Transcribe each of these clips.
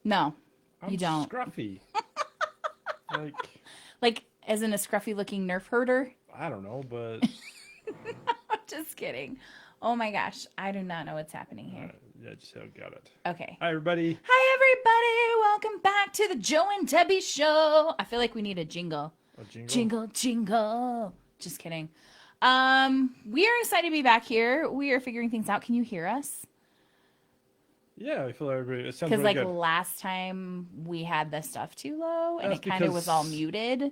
No, I'm you don't. scruffy. Like, Like, as in a scruffy looking Nerf herder? I don't know, but Just kidding. Oh my gosh. I do not know what's happening here. yeah, just got it. Okay. Hi, everybody. Hi, everybody. Welcome back to the Joe and Debbie Show. I feel like we need a jingle. A jingle? Jingle, jingle. Just kidding. We are excited to be back here. We are figuring things out. Can you hear us? Yeah, I feel like everybody. It sounds Because really like good. last time we had the stuff too low and That's it kind of was all because muted. well,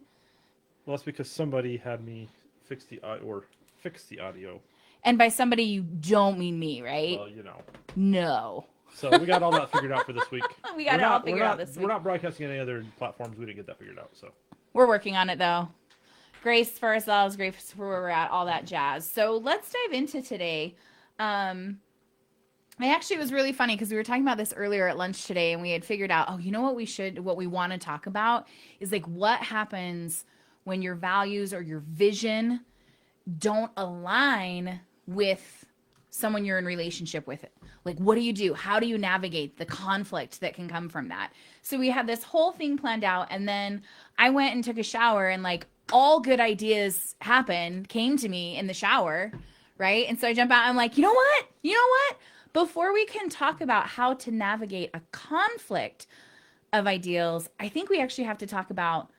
that's because somebody had me fix the audio. And by somebody, you don't mean me, right? Well, you know. No. So we got all that figured out for this week. We got it all figured out this We're week. not broadcasting any other platforms. We didn't get that figured out. So We're working on it though. Grace for ourselves, grace for where we're at, all that jazz. So let's dive into today. I actually it was really funny because we were talking about this earlier at lunch today, and we had figured out, oh, you know what we want to talk about is like what happens when your values or your vision don't align with someone you're in relationship with. Like, what do you do? How do you navigate the conflict that can come from that? So we had this whole thing planned out, and then I went and took a shower, and like all good ideas came to me in the shower, right? And so I jump out, I'm like, you know what? You know what? Before we can talk about how to navigate a conflict of ideals, I think we actually have to talk about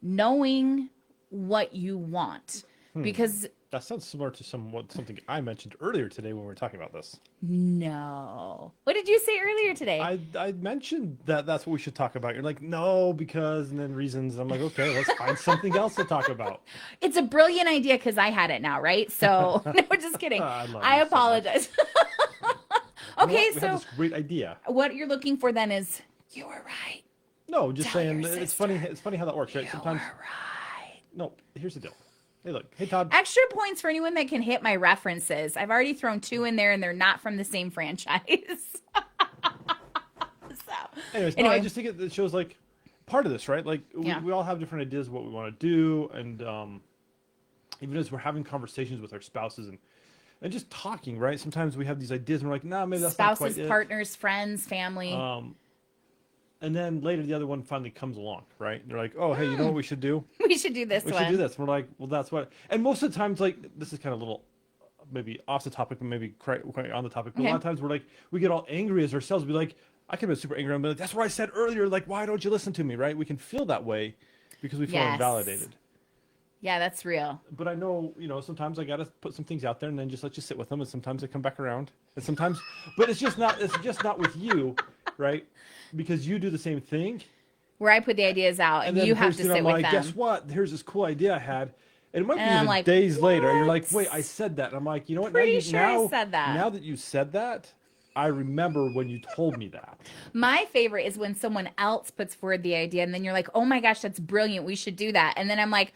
knowing what you want. Because that sounds similar to something I mentioned earlier today when we were talking about this. no. What did you say earlier today? I mentioned that that's what we should talk about. You're like, no, because, and then reasons. I'm like, okay, let's find something else to talk about. It's a brilliant idea because I had it now, right? So, no, just kidding. I love I you so much. apologize. You know Okay, what? We had so this great idea. what you're looking for then is you were right. No, just Tell saying your it's sister funny. It's funny how that works, right? You Sometimes, were right. no. Here's the deal. Hey, look. Hey, Todd. Extra points for anyone that can hit my references. I've already thrown two in there and they're not from the same franchise. So, Anyways, no, I anyway, just think it shows like part of this, right? Like yeah. we all have different ideas of what we want to do, and even as we're having conversations with our spouses and just talking, right? Sometimes we have these ideas and we're like, nah, maybe that's not quite Spouses, it. partners, friends, family. And then later the other one finally comes along, right? And they're like, oh, hey, you know what we should do? We should do this We one. should do this. We're like, well, that's what. And most of the times, like, this is kind of a little maybe off the topic, but maybe quite on the topic. But a lot of times we're like, we get all angry as ourselves. Be like, I can be super angry. I'm like, that's what I said earlier. Like, why don't you listen to me, right? We can feel that way because we feel Yes. invalidated. Yeah, that's real. But I know, sometimes I gotta put some things out there and then just let you sit with them, and sometimes they come back around, and sometimes, but it's just not with you, right? Because you do the same thing, Where I put the ideas out and then you have to I'm sit with like, them. guess what? Here's this cool idea I had, and it might be And I'm even like, days later, and you're like, "What?" wait, I said that, and I'm like, you know what? Pretty sure I said that. Now that you said that, I remember when you told me that. My favorite is when someone else puts forward the idea and then you're like, oh my gosh, that's brilliant. We should do that. And then I'm like,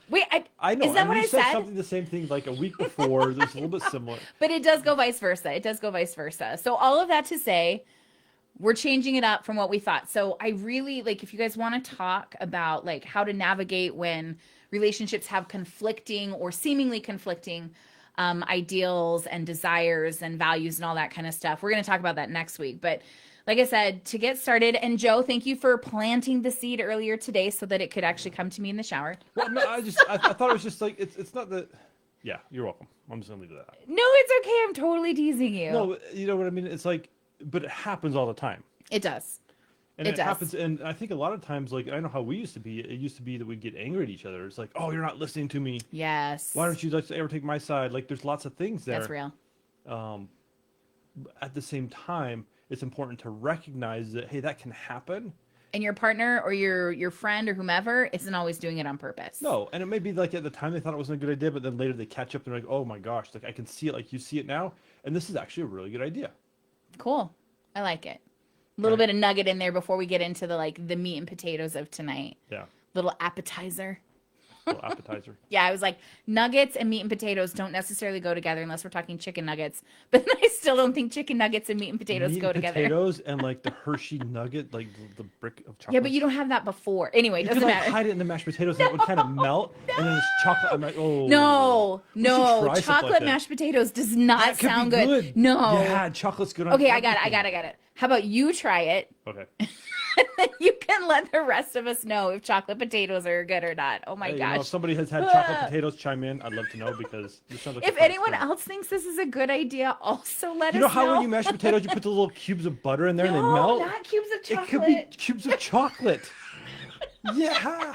wait, I know. is that and what you I said said? something the same thing like a week before. That's a little bit similar. But it does go vice versa. It does go vice versa. So all of that to say, we're changing it up from what we thought. So I really like if you guys want to talk about like how to navigate when relationships have conflicting or seemingly conflicting ideals and desires and values and all that kind of stuff. We're going to talk about that next week. But like I said, to get started, and Joe, thank you for planting the seed earlier today so that it could actually come to me in the shower. Well, no, I thought it was just like it's not that. Yeah, you're welcome. I'm just gonna leave it at that. No, it's okay. I'm totally teasing you. No, you know what I mean. It's like, but it happens all the time. It does. And It it does. happens, and I think a lot of times, like I know how we used to be. It used to be that we'd get angry at each other. It's like, oh, you're not listening to me. Yes. Why don't you like ever take my side? Like, there's lots of things there. That's real. At the same time, it's important to recognize that hey, that can happen. And your partner or your friend or whomever isn't always doing it on purpose. No, and it may be like at the time they thought it wasn't a good idea, but then later they catch up and they're like, oh my gosh, like I can see it like you see it now, and this is actually a really good idea. Cool. I like it. A little bit of nugget in there before we get into the meat and potatoes of tonight. Yeah. Little appetizer. little appetizer. Yeah, I was like, nuggets and meat and potatoes don't necessarily go together unless we're talking chicken nuggets. But I still don't think chicken nuggets and meat and potatoes Meat go and together. potatoes and like the Hershey nugget, like the brick of chocolate. Yeah, but you don't have that before. Anyway, it You doesn't could like matter. hide it in the mashed potatoes and it would kind of melt, and then it's chocolate. I'm like, oh, No, we should no, try something chocolate like that. mashed potatoes does not That could sound be good. good. No. Yeah, chocolate's good on Okay, everything. I got it. How about you try it? Okay. You can let the rest of us know if chocolate potatoes are good or not. Oh my Hey, gosh. if somebody has had chocolate potatoes, chime in. I'd love to know because this sounds like a If fun anyone experiment. else thinks this is a good idea, also let You know us how know. when you mash potatoes, you put the little cubes of butter in there and they No, melt? not cubes of It could be chocolate. cubes of chocolate. Yeah.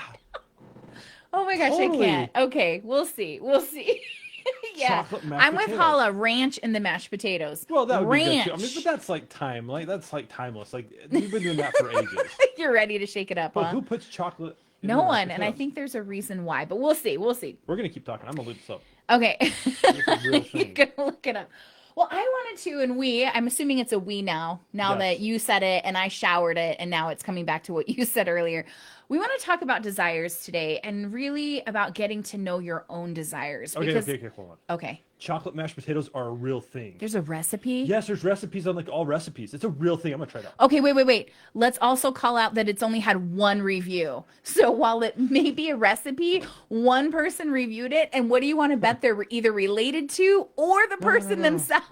Oh my gosh, Totally. I can't. Okay, we'll see. We'll see. Yeah, Chocolate mashed I'm with potatoes. Paula. Ranch in the mashed potatoes. Well, that would be good too. I mean, Ranch. but that's like time. Like that's like timeless. Like we've been doing that for ages. You're ready to shake it up, But huh? who puts chocolate in No their mashed one, and I potatoes? think there's a reason why, but we'll see. We'll see. We're gonna keep talking. I'm gonna look this up. Okay. It's a real You're thing. gonna look it up. Well, I wanted to, and I'm assuming it's a we now Yes. that you said it and I showered it, and now it's coming back to what you said earlier. We want to talk about desires today and really about getting to know your own desires. Okay, Because, okay, hold on. okay, Chocolate mashed potatoes are a real thing. there's a recipe. Yes, there's recipes on like all recipes. It's a real thing. I'm gonna try that. Okay, wait. Let's also call out that it's only had one review. So while it may be a recipe, one person reviewed it. And what do you want to bet they're either related to or the person no. themselves?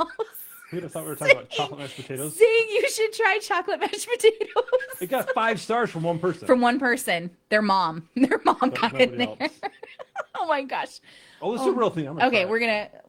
Wait, I thought we were talking about chocolate mashed potatoes. Saying you should try chocolate mashed potatoes. It got 5 stars from one person. From one person, their mom. Their mom got in nobody there. else. Oh my gosh. Oh, this is a real thing. I'm gonna Okay, try we're it. gonna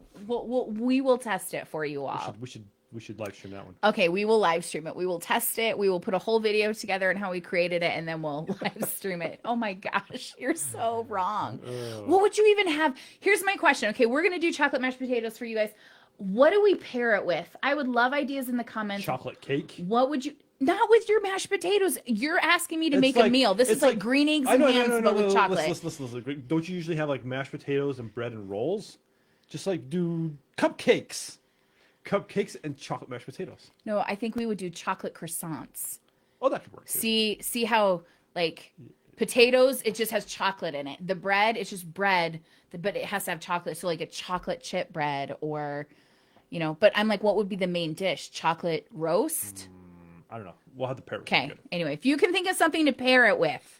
we will test it for you all. We should live stream that one. Okay, we will live stream it. We will test it. We will put a whole video together and how we created it, and then we'll live stream it. Oh my gosh, you're so wrong. What would you even have? Here's my question. Okay, we're gonna do chocolate mashed potatoes for you guys. What do we pair it with? I would love ideas in the comments. Chocolate cake. What would you? Not with your mashed potatoes. You're asking me to It's make like- a meal. This it's is like like- green eggs I and know, hams, but with chocolate. Listen. Don't you usually have like mashed potatoes and bread and rolls? Just like do cupcakes and chocolate mashed potatoes. No, I think we would do chocolate croissants. Oh, that could work too. See how like potatoes, it just has chocolate in it. The bread, it's just bread, but it has to have chocolate. So like a chocolate chip bread or, but I'm like, what would be the main dish? Chocolate roast? I don't know. We'll have to pair it with Okay. something Anyway, if you can think of something to pair it with,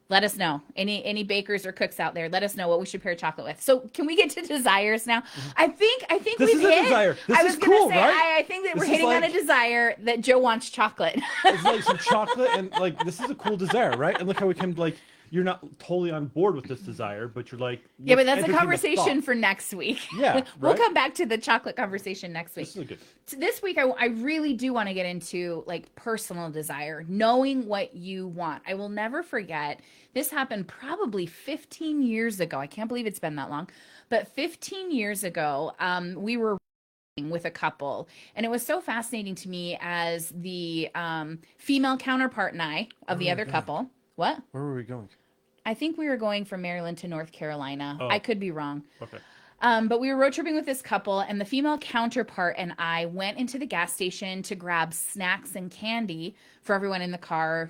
let us know. Any bakers or cooks out there, let us know what we should pair chocolate with. So can we get to desires now? I think This we've is a hit. desire. This I is was gonna cool, say, right? I think that This we're is hitting on a like- desire that Joe wants chocolate. good. It's like some chocolate and like this is a cool desire, right? And look how we can like you're not totally on board with this desire, but you're like Yeah, but let's that's a entertain the conversation thought. for next week. Yeah, We'll right? come back to the chocolate conversation next week. This is a good. So this week, I really do want to get into like personal desire, knowing what you want. I will never forget. This happened probably 15 years ago. I can't believe it's been that long. But 15 years ago, we were with a couple, and it was so fascinating to me as the female counterpart and I of the other couple. What? Where were we going? I think we were going from Maryland to North Carolina. Oh. I could be wrong. Okay. But we were road tripping with this couple, and the female counterpart and I went into the gas station to grab snacks and candy for everyone in the car,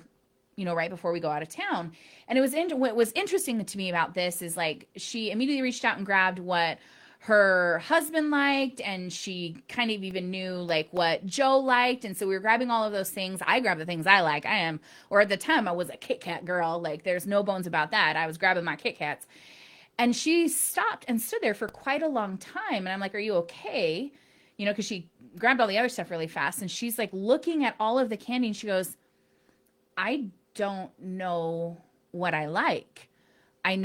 right before we go out of town. And what was interesting to me about this is like she immediately reached out and grabbed what her husband liked, and she kind of even knew like what Joe liked. And so we were grabbing all of those things. I grabbed the things I like. Or at the time I was a Kit Kat girl. Like there's no bones about that. I was grabbing my Kit Kats. And she stopped and stood there for quite a long time. And I'm like, are you okay? Because she grabbed all the other stuff really fast. And she's like looking at all of the candy, and she goes, I don't know what I like. I know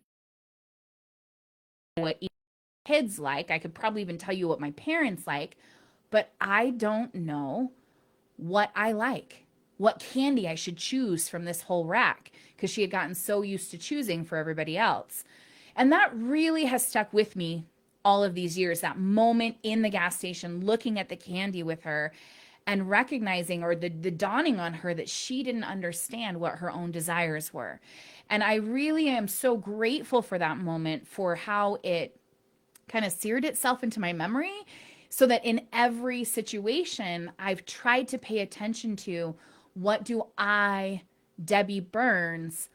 what kids like. I could probably even tell you what my parents like, but I don't know what I like, what candy I should choose from this whole rack, because she had gotten so used to choosing for everybody else. And that really has stuck with me all of these years, that moment in the gas station, looking at the candy with her and recognizing, or the dawning on her, that she didn't understand what her own desires were. And I really am so grateful for that moment, for how it kind of seared itself into my memory, so that in every situation, I've tried to pay attention to, what do I, Debbie Burns,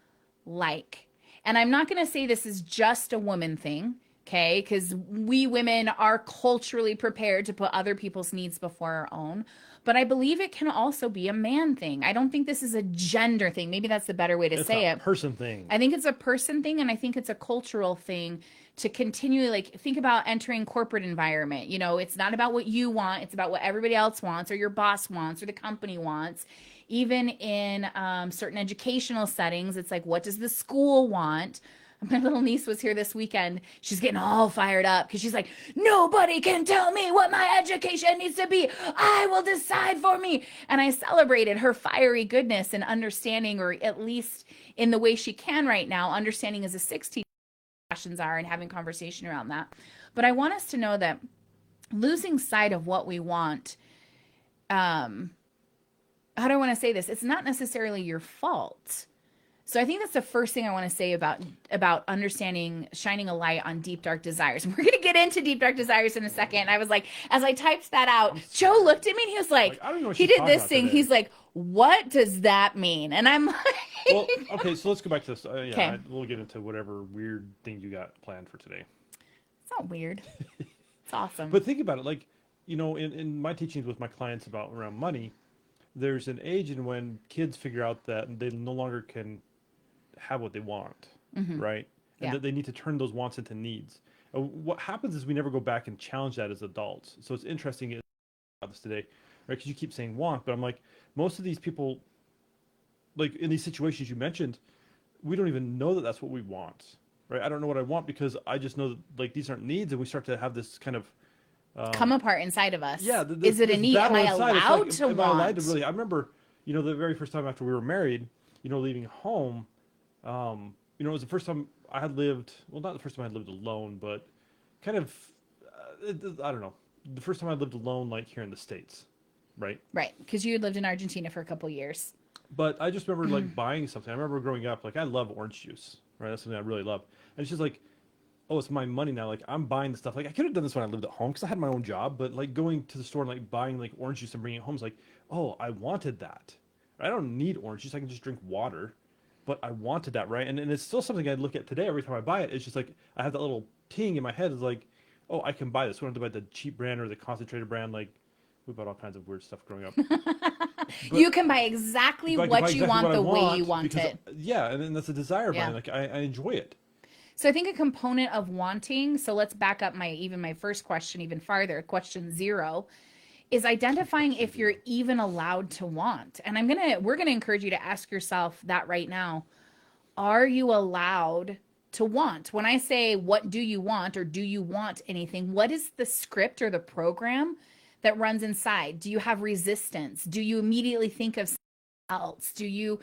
like? And I'm not going to say this is just a woman thing, okay? Because we women are culturally prepared to put other people's needs before our own. But I believe it can also be a man thing. I don't think this is a gender thing. Maybe that's the better way to It's say a it. person thing. I think it's a person thing, and I think it's a cultural thing to continually, like, think about entering corporate environment. You know, it's not about what you want, it's about what everybody else wants or your boss wants or the company wants. Even in certain educational settings, it's like, what does the school want? My little niece was here this weekend. She's getting all fired up because she's like, nobody can tell me what my education needs to be. I will decide for me. And I celebrated her fiery goodness and understanding, or at least in the way she can right now, understanding as a 16 passions are and having conversation around that. But I want us to know that losing sight of what we want, how do I want to say this? It's not necessarily your fault. So I think that's the first thing I want to say about understanding, shining a light on deep dark desires. We're going to get into deep dark desires in a second. I was like, as I typed that out, Joe looked at me and he was like I don't know what he she's did talking this about thing. today. He's like, what does that mean? And I'm like, Well, okay, so let's go back to this. Yeah, Okay. we'll get into whatever weird thing you got planned for today. it's not weird. It's awesome. But think about it, like, in my teachings with my clients about around money, there's an age in when kids figure out that they no longer can have what they want, right? And Yeah. that they need to turn those wants into needs. And what happens is we never go back and challenge that as adults. So it's interesting about this today, right? Because you keep saying want, but I'm like, most of these people, like in these situations you mentioned, we don't even know that that's what we want, right? I don't know what I want because I just know that like these aren't needs, and we start to have this kind of Come apart inside of us. yeah. Is it a this need? Am battle I inside. It's allowed like, to am I allowed to want? really? I remember, the very first time after we were married, leaving home, it was the first time I had lived. Well, not the first time I had lived alone, but kind of, I don't know, the first time I lived alone, like here in the States, right? Right, because you had lived in Argentina for a couple years. But I just remember like buying something. I remember growing up, like I love orange juice, right? That's something I really love. And it's just like, oh, it's my money now. Like I'm buying the stuff. Like I could have done this when I lived at home because I had my own job. But like going to the store and like buying like orange juice and bringing it home is like, oh, I wanted that. I don't need orange juice. I can just drink water. But I wanted that, right? And it's still something I look at today every time I buy it. It's just like I have that little ting in my head. Is like, oh, I can buy this. We don't have to buy the cheap brand or the concentrated brand. Like we bought all kinds of weird stuff growing up. You can buy exactly But I can what buy you exactly want what I the way you want want because, it. Yeah, and then that's a desire of Yeah. mine. Like I enjoy it. So I think a component of wanting, so let's back up my first question even farther, question 0, is identifying if you're even allowed to want. And we're gonna encourage you to ask yourself that right now. Are you allowed to want? When I say what do you want or do you want anything, what is the script or the program that runs inside? Do you have resistance? Do you immediately think of something else? Do you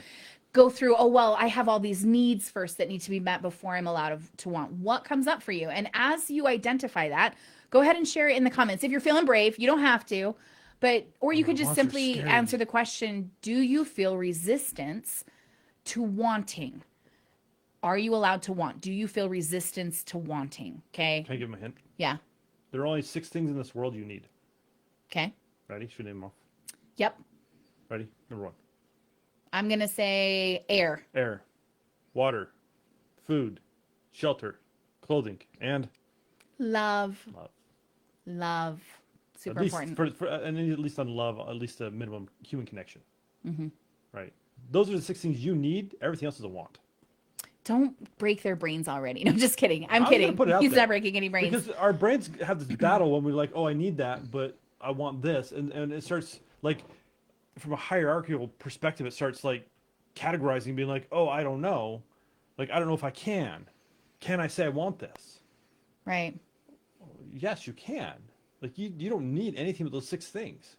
go through, oh, well, I have all these needs first that need to be met before I'm allowed to want? What comes up for you? And as you identify that, go ahead and share it in the comments. If you're feeling brave, you don't have to, or you could just wants are simply scary. answer the question, do you feel resistance to wanting? Are you allowed to want? Do you feel resistance to wanting? Okay. Can I give them a hint? Yeah. There are only 6 things in this world you need. Okay. Ready? Should we name them off? Yep. Ready? Number 1. I'm going to say air. Air, water, food, shelter, clothing, and Love. love. Love. Super At least important. and at least on love, at least a minimum human connection. Right. Those are the 6 things you need. Everything else is a want. Don't break their brains already. No, just kidding. I'm gonna kidding. put it out He's there. not breaking any brains. Because our brains have this battle when we're like, oh, I need that, but I want this. And it starts like from a hierarchical perspective, it starts like categorizing, being like, oh, I don't know. Like, I don't know if I can. Can I say I want this? Right. Yes, you can. Like you don't need anything but those 6 things.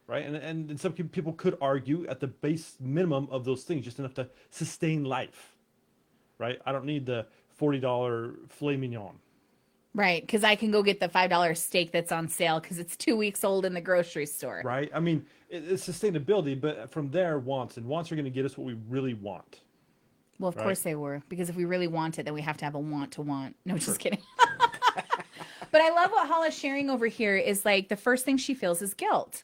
Right? And some people could argue at the base minimum of those things, just enough to sustain life. Right? I don't need the $40 filet mignon. Right. Because I can go get the $5 steak that's on sale because it's 2 weeks old in the grocery store. Right? I mean, it's sustainability, but from there, wants are going to get us what we really want. Well, of Right. course they were. Because if we really want it, then we have to have a want to want. No, just kidding. But I love what Hala's sharing over here is like the first thing she feels is guilt.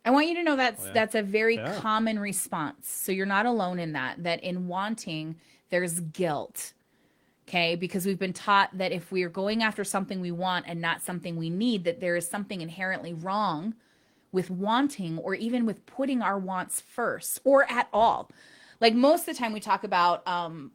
I want you to know that's a very Yeah. common response. So you're not alone in that in wanting, there's guilt. Okay, because we've been taught that if we are going after something we want and not something we need, that there is something inherently wrong with wanting or even with putting our wants first or at all. Like most of the time we talk about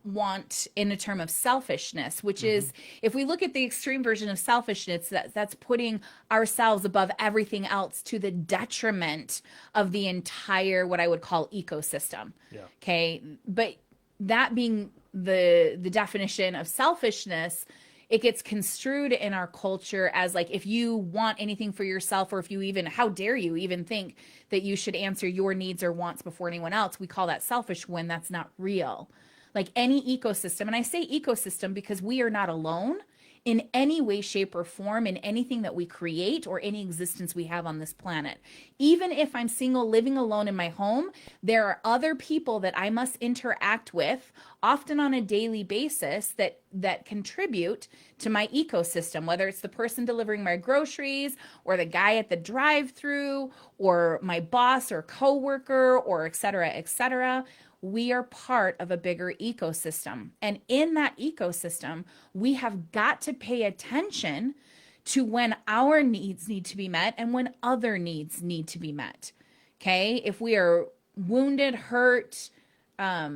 want in a term of selfishness, which is, if we look at the extreme version of selfishness, that's putting ourselves above everything else to the detriment of the entire, what I would call, ecosystem. Yeah. Okay, but that being the definition of selfishness, it gets construed in our culture as like, if you want anything for yourself, or if you even, how dare you even think that you should answer your needs or wants before anyone else, we call that selfish, when that's not real. Like any ecosystem, and I say ecosystem because we are not alone in any way, shape, or form in anything that we create or any existence we have on this planet. Even if I'm single, living alone in my home, there are other people that I must interact with, often on a daily basis, that contribute to my ecosystem, whether it's the person delivering my groceries, or the guy at the drive-through, or my boss or coworker, or et cetera, et cetera. We are part of a bigger ecosystem. And in that ecosystem, we have got to pay attention to when our needs need to be met and when other needs need to be met. Okay? If we are wounded, hurt, I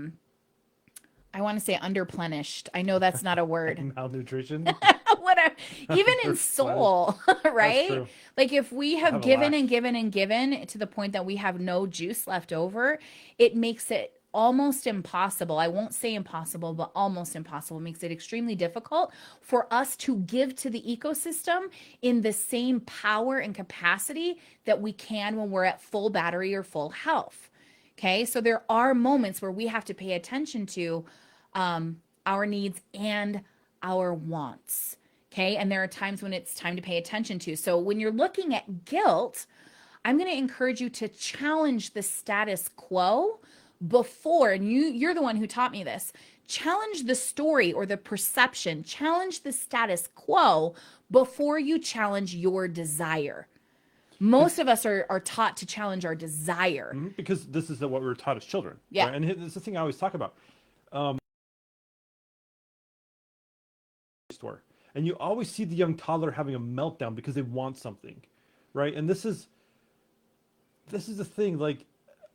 want to say underplenished. I know that's not a word. Malnutrition. Whatever. Even in soul, right? True. Like if we have Have a given lack. and given and given to the point that we have no juice left over, it makes it almost impossible. I won't say impossible, but almost impossible. It makes it extremely difficult for us to give to the ecosystem in the same power and capacity that we can when we're at full battery or full health. Okay, so there are moments where we have to pay attention to our needs and our wants. Okay, and there are times when it's time to pay attention to. So when you're looking at guilt, I'm going to encourage you to challenge the status quo before, and you're the one who taught me this. Challenge the story or the perception, challenge the status quo before you challenge your desire. Most of us are taught to challenge our desire. Because this is what we were taught as children. Yeah. Right? And it's the thing I always talk about. Store. And you always see the young toddler having a meltdown because they want something. Right? And this is the thing, like,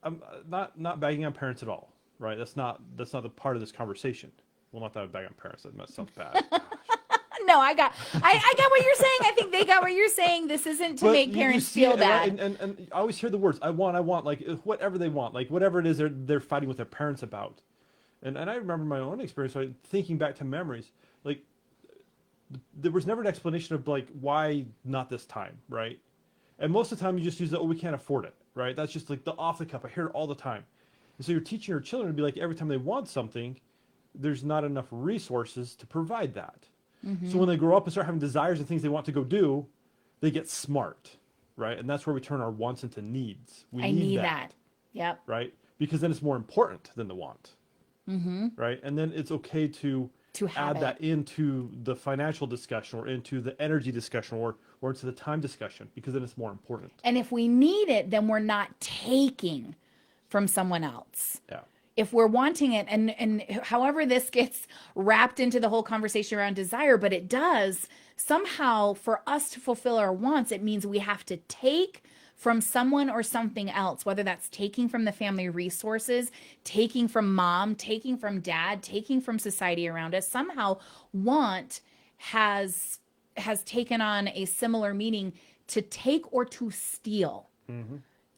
I'm not bagging on parents at all. Right? That's not the part of this conversation. Well, not that I bag on parents, that sounds bad. No, I got what you're saying. I think they got what you're saying. This isn't to But make you parents see feel it, bad. and I always hear the words, I want, like whatever they want, like whatever it is they're fighting with their parents about. And I remember my own experience, like, thinking back to memories, like there was never an explanation of like, why not this time, right? And most of the time you just use the, oh, we can't afford it, right? That's just like the off the cuff. I hear it all the time. And so you're teaching your children to be like, every time they want something, there's not enough resources to provide that. So when they grow up and start having desires and things they want to go do, they get smart, right? And that's where we turn our wants into needs. We I need that. Yep. Right? Because then it's more important than the want, right? And then it's okay to have add that into the financial discussion or into the energy discussion or into the time discussion, because then it's more important. And if we need it, then we're not taking from someone else. Yeah. If we're wanting it, and however this gets wrapped into the whole conversation around desire, but it does somehow, for us to fulfill our wants, it means we have to take from someone or something else, whether that's taking from the family resources, taking from mom, taking from dad, taking from society around us. Somehow want has taken on a similar meaning to take or to steal.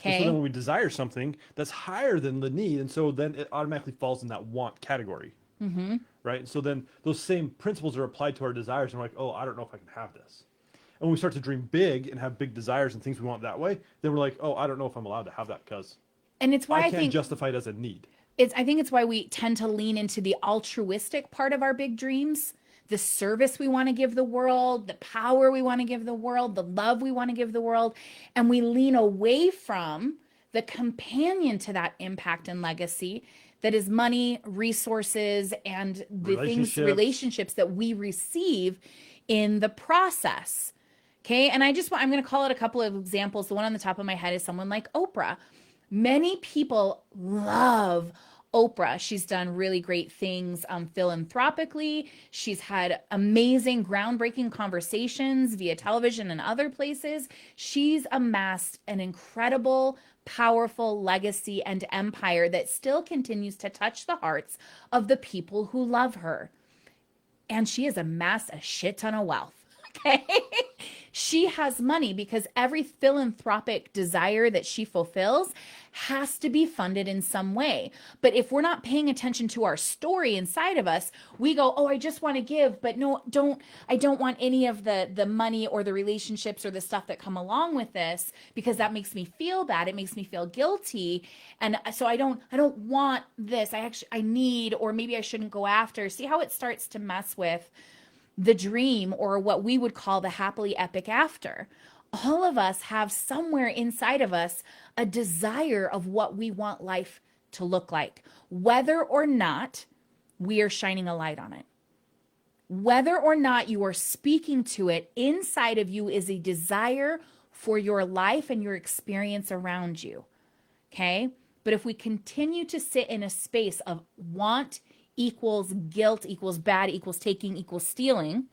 And so then when we desire something, that's higher than the need, and so then it automatically falls in that want category. Right? And so then those same principles are applied to our desires, and we're like, oh, I don't know if I can have this. And when we start to dream big and have big desires and things we want that way, then we're like, oh, I don't know if I'm allowed to have that because And it's why I I can't think justify it as a need. I think it's why we tend to lean into the altruistic part of our big dreams, the service we want to give the world, the power we want to give the world, the love we want to give the world, and we lean away from the companion to that impact and legacy that is money, resources, and the relationships that we receive in the process. Okay. And I'm going to call it a couple of examples. The one on the top of my head is someone like Oprah. Many people love Oprah. She's done really great things philanthropically. She's had amazing, groundbreaking conversations via television and other places. She's amassed an incredible, powerful legacy and empire that still continues to touch the hearts of the people who love her. And she has amassed a shit ton of wealth. Okay. She has money because every philanthropic desire that she fulfills has to be funded in some way. But if we're not paying attention to our story inside of us, we go, "Oh, I just want to give, but no, I don't want any of the money or the relationships or the stuff that come along with this because that makes me feel bad. It makes me feel guilty. And so I don't want this. I need, or maybe I shouldn't go after." See how it starts to mess with the dream, or what we would call the happily epic after. All of us have somewhere inside of us a desire of what we want life to look like, whether or not we are shining a light on it. Whether or not you are speaking to it, inside of you is a desire for your life and your experience around you. Okay? But if we continue to sit in a space of want equals guilt equals bad equals taking equals stealing,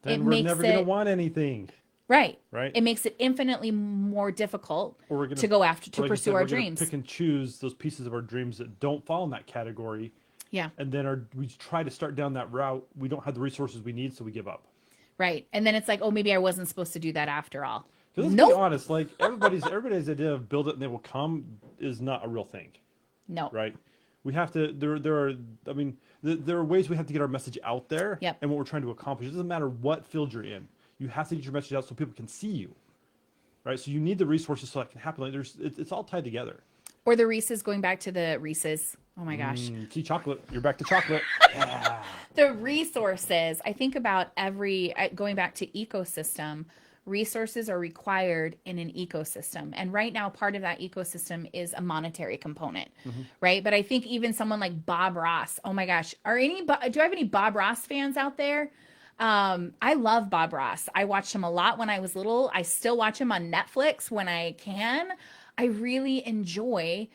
then we're never going to want anything. Right. Right. It makes it infinitely more difficult to go after, to pursue our dreams. Pick and choose those pieces of our dreams that don't fall in that category. Yeah. And then we try to start down that route. We don't have the resources we need, so we give up. Right. And then it's like, oh, maybe I wasn't supposed to do that after all. Let's be honest, like everybody's idea of build it and they will come is not a real thing. No. Right. We have to, there are ways we have to get our message out there. Yep. And what we're trying to accomplish. It doesn't matter what field you're in. You have to get your message out so people can see you. Right. So you need the resources so that can happen. Like it's all tied together. Or the Reese's, going back to the Reese's. Oh my gosh. See, chocolate. You're back to chocolate. Yeah. The resources. I think about going back to ecosystem. Resources are required in an ecosystem. And right now, part of that ecosystem is a monetary component, right? But I think even someone like Bob Ross, oh my gosh, do I have any Bob Ross fans out there? I love Bob Ross. I watched him a lot when I was little. I still watch him on Netflix when I can. I really enjoy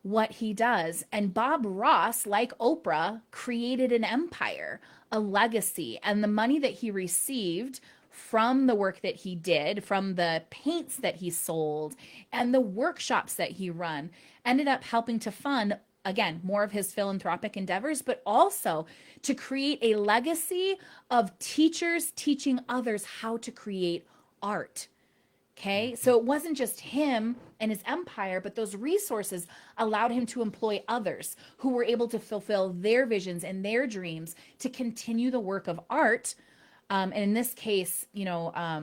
what he does. And Bob Ross, like Oprah, created an empire, a legacy, and the money that he received from the work that he did, from the paints that he sold, and the workshops that he run, ended up helping to fund, again, more of his philanthropic endeavors, but also to create a legacy of teachers teaching others how to create art. Okay, so it wasn't just him and his empire, but those resources allowed him to employ others who were able to fulfill their visions and their dreams to continue the work of art. And in this case, I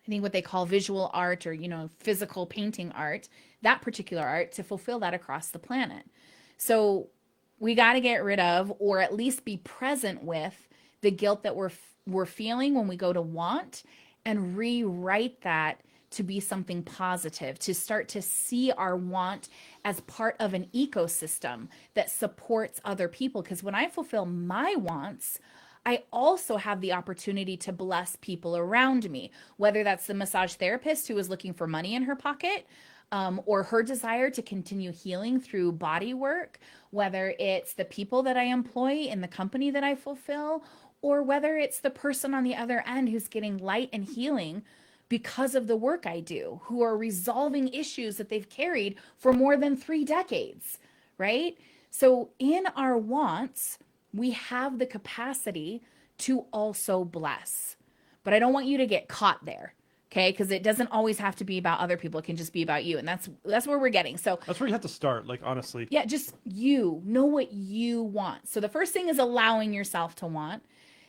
think what they call visual art, or, physical painting art, that particular art, to fulfill that across the planet. So we got to get rid of, or at least be present with, the guilt that we're feeling when we go to want, and rewrite that to be something positive, to start to see our want as part of an ecosystem that supports other people. Because when I fulfill my wants, I also have the opportunity to bless people around me, whether that's the massage therapist who is looking for money in her pocket, or her desire to continue healing through body work, whether it's the people that I employ in the company that I fulfill, or whether it's the person on the other end who's getting light and healing because of the work I do, who are resolving issues that they've carried for more than 3 decades, right? So in our wants, we have the capacity to also bless. But I don't want you to get caught there, okay? Because it doesn't always have to be about other people. It can just be about you. And that's where we're getting. So that's where you have to start, like, honestly. Yeah, just know what you want. So the first thing is allowing yourself to want.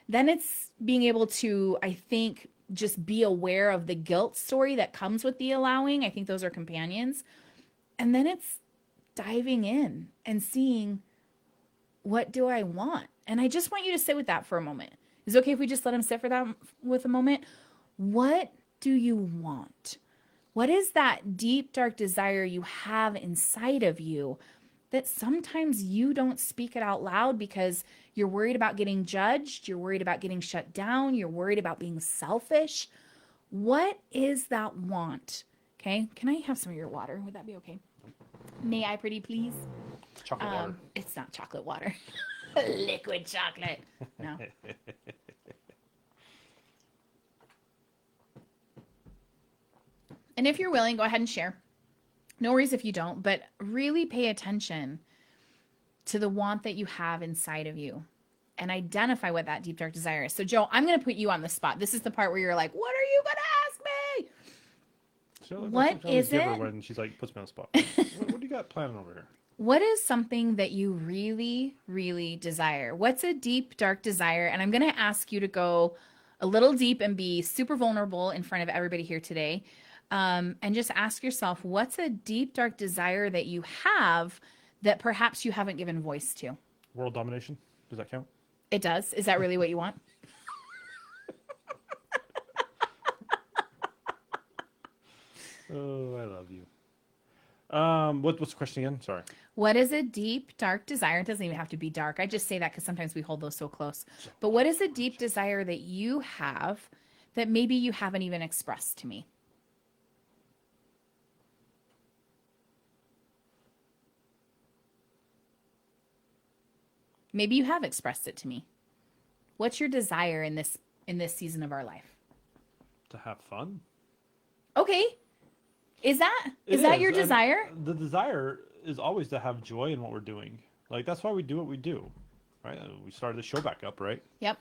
Then it's being able to, I think, just be aware of the guilt story that comes with the allowing. I think those are companions. And then it's diving in and seeing, what do I want? And I just want you to sit with that for a moment. Is it okay if we just let him sit for that with a moment? What do you want? What is that deep, dark desire you have inside of you that sometimes you don't speak it out loud because you're worried about getting judged, you're worried about getting shut down, you're worried about being selfish? What is that want? Okay, can I have some of your water? Would that be okay? May I, pretty please? Chocolate water. It's not chocolate water. Liquid chocolate. No. And if you're willing, go ahead and share. No worries if you don't, but really pay attention to the want that you have inside of you and identify what that deep dark desire is. So Joe, I'm going to put you on the spot. This is the part where you're like, what are you going to ask me? So What is give her it? when she's like puts me on the spot? What do you got planning over here? What is something that you really, really desire? What's a deep, dark desire? And I'm going to ask you to go a little deep and be super vulnerable in front of everybody here today. And just ask yourself, what's a deep, dark desire that you have that perhaps you haven't given voice to? World domination. Does that count? It does. Is that really what you want? Oh, I love you. What's the question again? Sorry. What is a deep, dark desire? It doesn't even have to be dark. I just say that because sometimes we hold those so close. But what is a deep desire that you have that maybe you haven't even expressed to me? Maybe you have expressed it to me. What's your desire in this season of our life? To have fun. Okay. Is that your desire? The desire is always to have joy in what we're doing. Like that's why we do what we do, right? We started the show back up, right? Yep.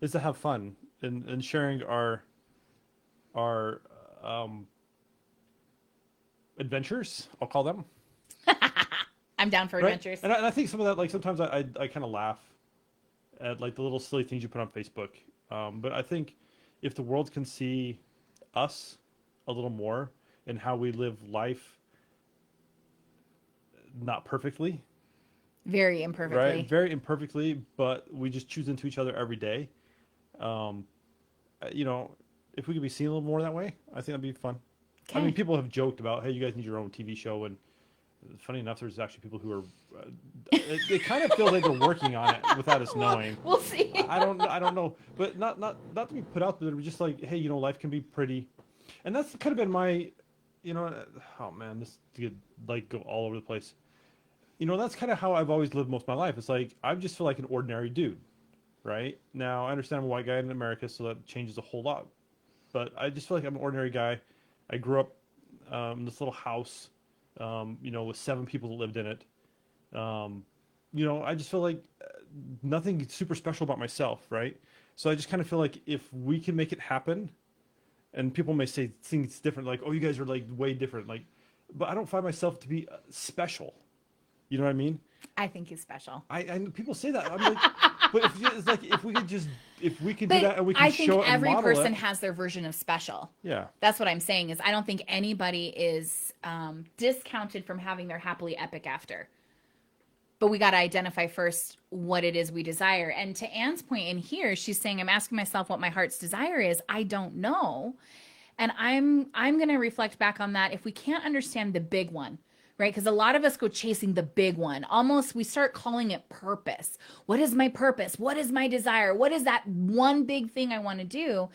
Is to have fun and sharing our adventures. I'll call them. I'm down for Right? adventures. And I think some of that, like sometimes I kind of laugh at like the little silly things you put on Facebook. But I think if the world can see us a little more and how we live life, not perfectly, Very imperfectly. right? Very imperfectly, but we just choose into each other every day. You know, if we could be seen a little more that way, I think that'd be fun. I Okay. mean, people have joked about, hey, you guys need your own TV show, and funny enough, there's actually people who are. It kind of feels like they're working on it without us knowing. We'll see. I don't know, but not to be put out there. But just like, hey, you know, life can be pretty, and that's kind of been my, you know, oh man, this could like go all over the place. You know, that's kind of how I've always lived most of my life. It's like I just feel like an ordinary dude, right? Now I understand I'm a white guy in America, so that changes a whole lot. But I just feel like I'm an ordinary guy. I grew up in this little house, you know, with 7 people that lived in it. You know, I just feel like nothing super special about myself, right? So I just kind of feel like if we can make it happen, and people may say things different, like, "Oh, you guys are like way different," like, but I don't find myself to be special. You know what I mean? I think he's special. I people say that. I'm like, but it's like if we could just if we can do But that and we can I think show it and every model person it, has their version of special. yeah. That's what I'm saying is I don't think anybody is discounted from having their happily epic after. But we got to identify first what it is we desire. And to Anne's point in here, she's saying, I'm asking myself what my heart's desire is. I don't know. And I'm going to reflect back on that if we can't understand the big one, right? Because a lot of us go chasing the big one. Almost we start calling it purpose. What is my purpose? What is my desire? What is that one big thing I want to do?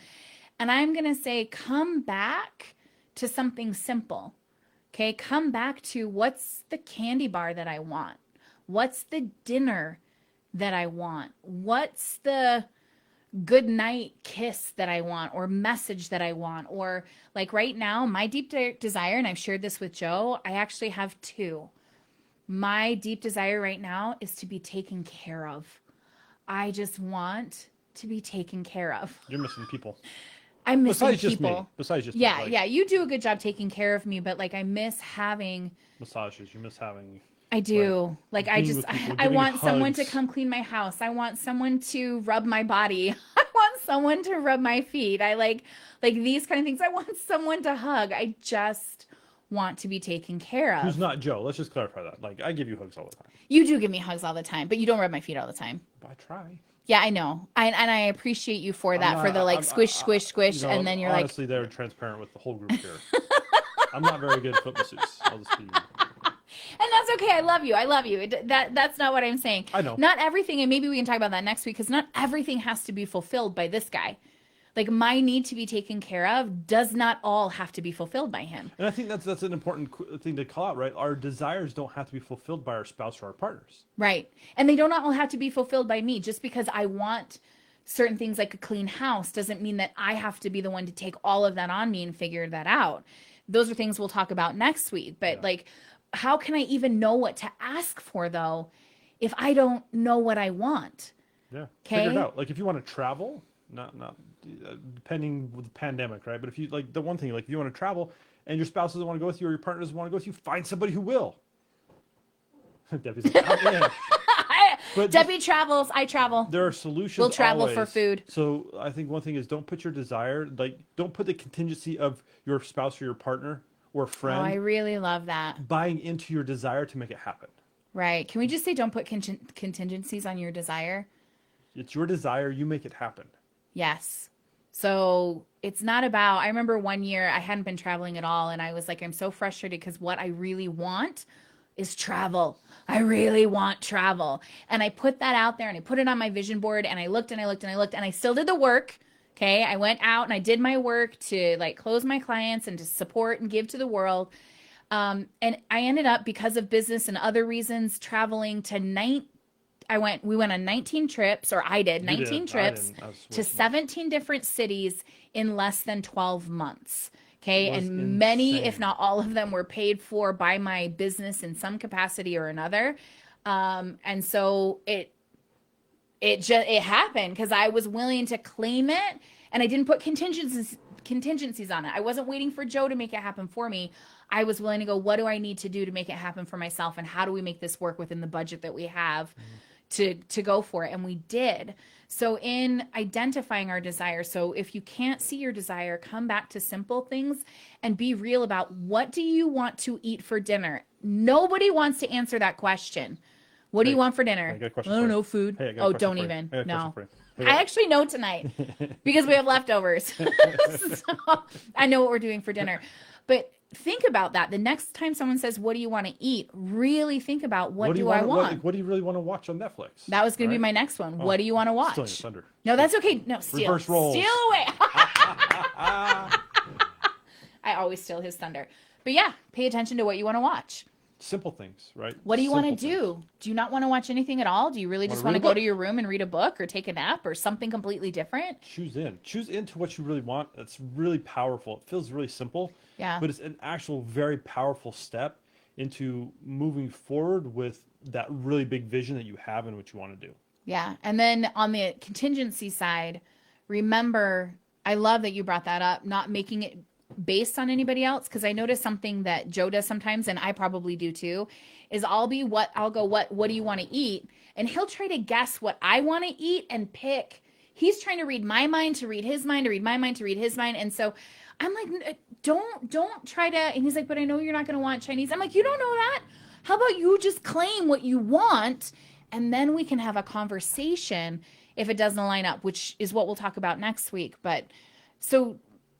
And I'm going to say, come back to something simple. Okay, come back to what's the candy bar that I want? What's the dinner that I want? What's the good night kiss that I want or message that I want? Or like right now, my deep desire, and I've shared this with Joe, I actually have 2. My deep desire right now is to be taken care of. I just want to be taken care of. You're missing people. I'm missing Besides just me. people. Besides just me, Yeah, like, yeah. You do a good job taking care of me, but like I miss having massages. You miss having. I do. Like I Being just with people, I giving want someone to hugs. come clean my house. I want someone to rub my body. I want someone to rub my feet. I like these kind of things. I want someone to hug. I just want to be taken care of. Who's not Joe? Let's just clarify that. Like I give you hugs all the time. You do give me hugs all the time, but you don't rub my feet all the time. But I try. Yeah, I know. And I appreciate you for that, for the like squish, squish, squish, You know, and then you're like, honestly, they're transparent with the whole group here. I'm not very good at foot masseuse. I'll just be. and that's okay. I love you. I love you. That's not what I'm saying. I know. Not everything, and maybe we can talk about that next week, because not everything has to be fulfilled by this guy. Like my need to be taken care of does not all have to be fulfilled by him. And I think that's an important thing to call out, right? Our desires don't have to be fulfilled by our spouse or our partners. Right. And they don't all have to be fulfilled by me. Just because I want certain things like a clean house doesn't mean that I have to be the one to take all of that on me and figure that out. Those are things we'll talk about next week. But like, how can I even know what to ask for though if I don't know what I want? Yeah. Okay. Figure it out. Like if you want to travel, not depending with the pandemic, right? But if you like the one thing, like if you want to travel and your spouse doesn't want to go with you or your partner doesn't want to go with you, find somebody who will. Debbie's like, oh, yeah. But Debbie travels, I travel. there are solutions. We'll travel always. for food. So I think one thing is don't put your desire, like don't put the contingency of your spouse or your partner or Oh, friend I really love that. buying into your desire to make it happen. Right. Can we just say don't put contingencies on your desire? It's your desire, you make it happen. Yes. So it's not about, I remember one year I hadn't been traveling at all. And I was like, I'm so frustrated because what I really want is travel. I really want travel. And I put that out there and I put it on my vision board and I looked and I looked and I looked and I still did the work. Okay. I went out and I did my work to like close my clients and to support and give to the world. And I ended up, because of business and other reasons, traveling to we went on 19 trips, or I did 19 trips to 17 different cities in less than 12 months. Okay. And many, if not all of them, were paid for by my business in some capacity or another. And so it happened because I was willing to claim it and I didn't put contingencies on it. I wasn't waiting for Joe to make it happen for me. I was willing to go, what do I need to do to make it happen for myself? And how do we make this work within the budget that we have to go for it? And we did. So in identifying our desire, so if you can't see your desire, come back to simple things and be real about, what do you want to eat for dinner? Nobody wants to answer that question. What do you want for dinner? I got a question I don't for you. know, food. Hey, I got a Oh, question don't for you. even. I got a No. question for you. I actually know tonight because we have leftovers. So I know what we're doing for dinner. But think about that. The next time someone says, what do you want to eat? Really think about, what do I want? What do you really want to watch on Netflix? That was going to be my next one. What do you want to watch? Stealing your thunder. No, that's okay. No, steal. Reverse roles. Steal away. I always steal his thunder. But yeah, pay attention to what you want to watch. Simple things, right? What do you want to Simple do? things. Do you not want to watch anything at all? Do you really just want read to a go book. to your room and read a book or take a nap or something completely different? Choose into what you really want. It's really powerful. It feels really simple. Yeah. But it's an actual very powerful step into moving forward with that really big vision that you have and what you want to do. Yeah. And then on the contingency side, remember, I love that you brought that up, not making it based on anybody else. Because I notice something that Joe does sometimes, and I probably do too, is I'll go, what do you want to eat? And he'll try to guess what I want to eat and pick. He's trying to read my mind, to read his mind, to read my mind, to read his mind. And so I'm like, don't try to, and he's like, but I know you're not going to want Chinese. I'm like, you don't know that? How about you just claim what you want? And then we can have a conversation if it doesn't line up, which is what we'll talk about next week. But so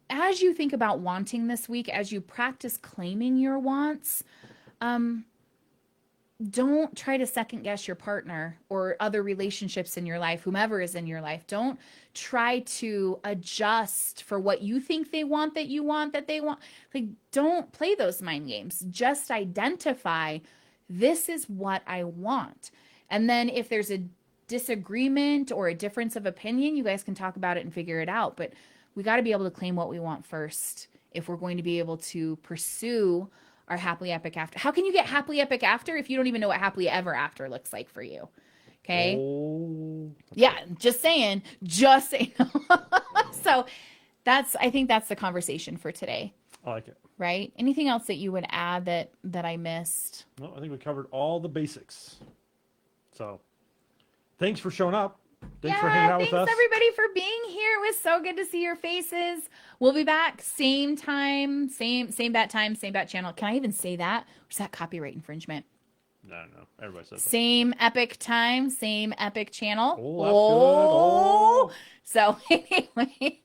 as you think about wanting this week, as you practice claiming your wants, don't try to second guess your partner or other relationships in your life, whomever is in your life. Don't try to adjust for what you think they want, that you want, that they want. Like, don't play those mind games. Just identify, this is what I want. And then if there's a disagreement or a difference of opinion, you guys can talk about it and figure it out. But we got to be able to claim what we want first if we're going to be able to pursue our happily epic after. How can you get happily epic after if you don't even know what happily ever after looks like for you? Okay. Oh. Yeah. Just saying. So I think that's the conversation for today. I like it. Right? Anything else that you would add that I missed? No, I think we covered all the basics. So thanks for showing up. Thanks for hanging out with us. Thanks everybody for being here. It was so good to see your faces. We'll be back same time, same bat time, same bat channel. Can I even say that? Or is that copyright infringement? No. Everybody says that. Same epic time, same epic channel. Oh, that's good. Oh. So anyway,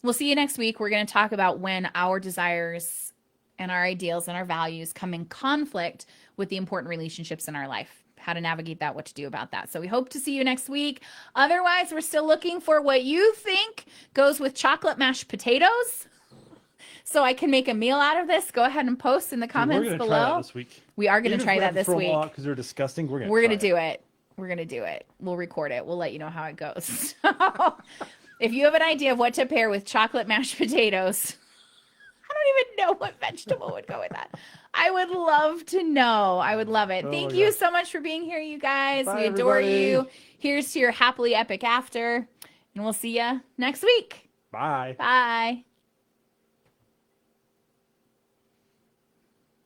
we'll see you next week. We're going to talk about when our desires and our ideals and our values come in conflict with the important relationships in our life. How to navigate that, what to do about that. So we hope to see you next week. Otherwise, we're still looking for what you think goes with chocolate mashed potatoes, so I can make a meal out of this. Go ahead and post in the comments we're gonna try that below. this week. We are going to try that this week. Because they're disgusting. We're going to do it. We're going to do it. We'll record it. We'll let you know how it goes. If you have an idea of what to pair with chocolate mashed potatoes, I don't even know what vegetable would go with that. I would love to know. I would love it. Thank you so much for being here, you guys. Bye, we adore everybody. you. Here's to your happily epic after. And we'll see you next week. Bye. Bye.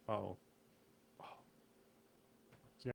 Oh.